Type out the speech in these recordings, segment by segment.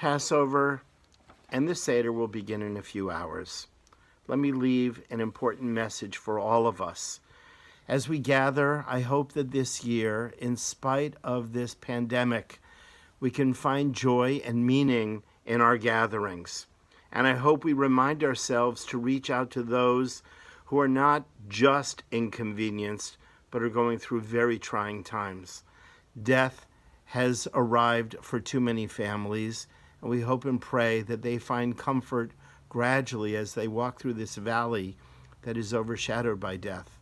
Passover and the Seder will begin in a few hours. Let me leave an important message for all of us. As we gather, I hope that this year, in spite of this pandemic, we can find joy and meaning in our gatherings. And I hope we remind ourselves to reach out to those who are not just inconvenienced, but are going through very trying times. Death has arrived for too many families, and we hope and pray that they find comfort gradually as they walk through this valley that is overshadowed by death.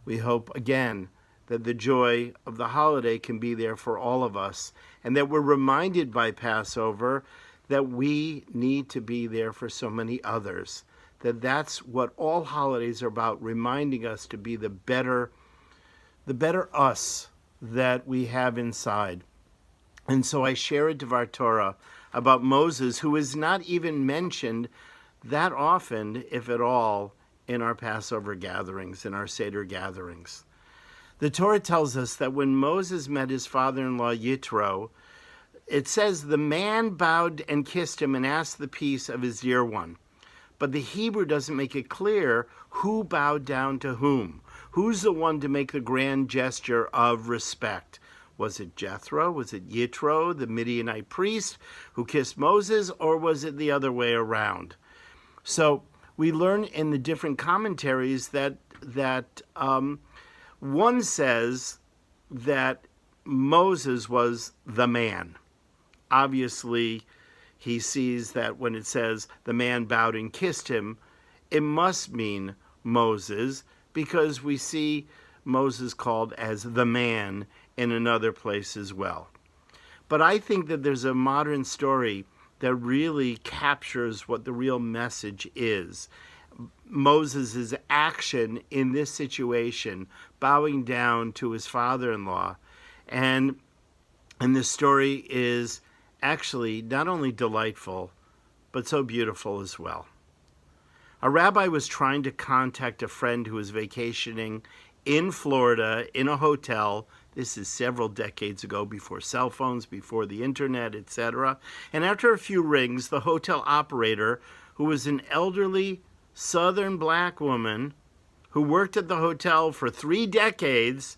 We hope, again, that the joy of the holiday can be there for all of us, and that we're reminded by Passover that we need to be there for so many others. That's what all holidays are about, reminding us to be the better us that we have inside. And so I share a Dvar Torah about Moses, who is not even mentioned that often, if at all, in our Passover gatherings, in our Seder gatherings. The Torah tells us that when Moses met his father-in-law Yitro, it says the man bowed and kissed him and asked the peace of his dear one. But the Hebrew doesn't make it clear who bowed down to whom. Who's the one to make the grand gesture of respect? Was it Jethro? Was it Yitro, the Midianite priest, who kissed Moses? Or was it the other way around? So we learn in the different commentaries that one says that Moses was the man. Obviously, he sees that when it says the man bowed and kissed him, it must mean Moses, because we see Moses called as the man in another place as well. But I think that there's a modern story that really captures what the real message is. Moses' action in this situation, bowing down to his father-in-law. And the story is actually not only delightful, but so beautiful as well. A rabbi was trying to contact a friend who was vacationing in Florida in a hotel. This is several decades ago, before cell phones, before the internet, etc. And after a few rings, the hotel operator, who was an elderly Southern black woman who worked at the hotel for 3 decades,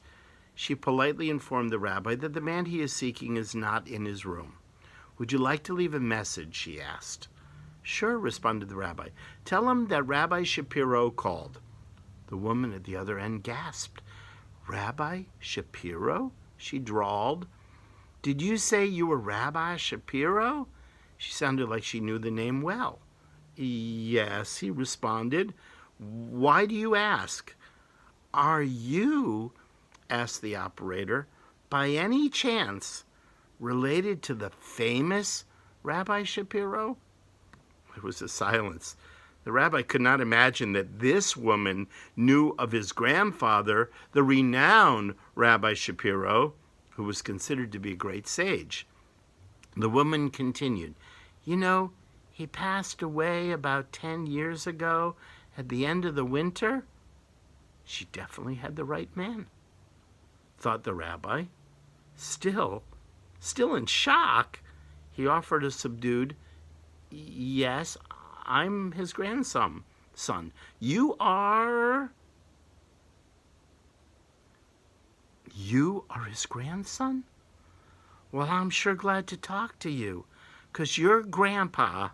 she politely informed the rabbi that the man he is seeking is not in his room. "Would you like to leave a message?" she asked. "Sure," responded the rabbi. "Tell him that Rabbi Shapiro called." The woman at the other end gasped. "Rabbi Shapiro?" she drawled. "Did you say you were Rabbi Shapiro?" She sounded like she knew the name well. "Yes," he responded. "Why do you ask?" "Are you," asked the operator, "by any chance related to the famous Rabbi Shapiro?" There was a silence. The rabbi could not imagine that this woman knew of his grandfather, the renowned Rabbi Shapiro, who was considered to be a great sage. The woman continued, "You know, he passed away about 10 years ago at the end of the winter." She definitely had the right man, thought the rabbi. Still in shock, he offered a subdued, "Yes, I'm his grandson. You are his grandson? Well, I'm sure glad to talk to you, 'cause your grandpa,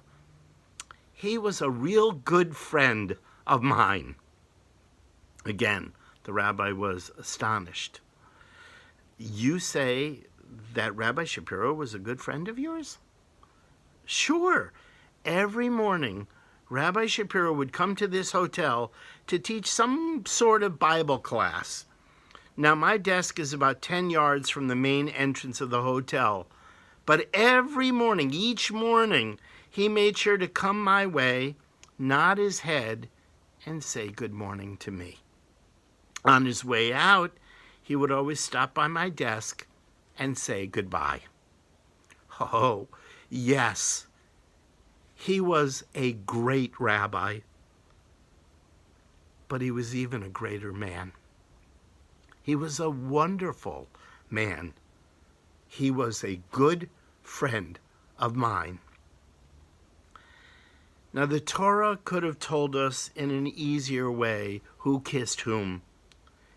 he was a real good friend of mine." Again, the rabbi was astonished. "You say that Rabbi Shapiro was a good friend of yours?" "Sure. Every morning, Rabbi Shapiro would come to this hotel to teach some sort of Bible class. Now, my desk is about 10 yards from the main entrance of the hotel, but every morning, each morning, he made sure to come my way, nod his head, and say good morning to me. On his way out, he would always stop by my desk and say goodbye." Oh, yes. He was a great rabbi, but he was even a greater man. He was a wonderful man. He was a good friend of mine. Now, the Torah could have told us in an easier way who kissed whom.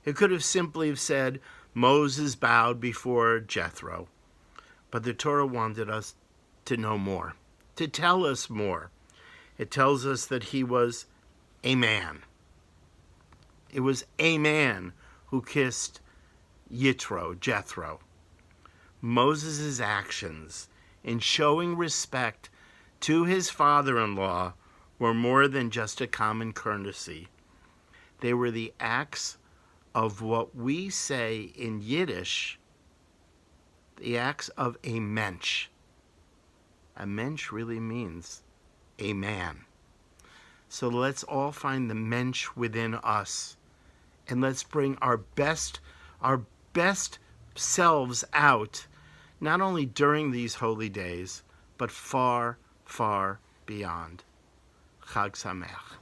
It could have simply said Moses bowed before Jethro. But the Torah wanted us to know more, to tell us more. It tells us that he was a man. It was a man who kissed Jethro. Moses' actions in showing respect to his father-in-law were more than just a common courtesy. They were the acts of what we say in Yiddish, the acts of a mensch. A mensch really means a man. So let's all find the mensch within us, and let's bring our best selves out, not only during these holy days, but far, far beyond. Chag Sameach.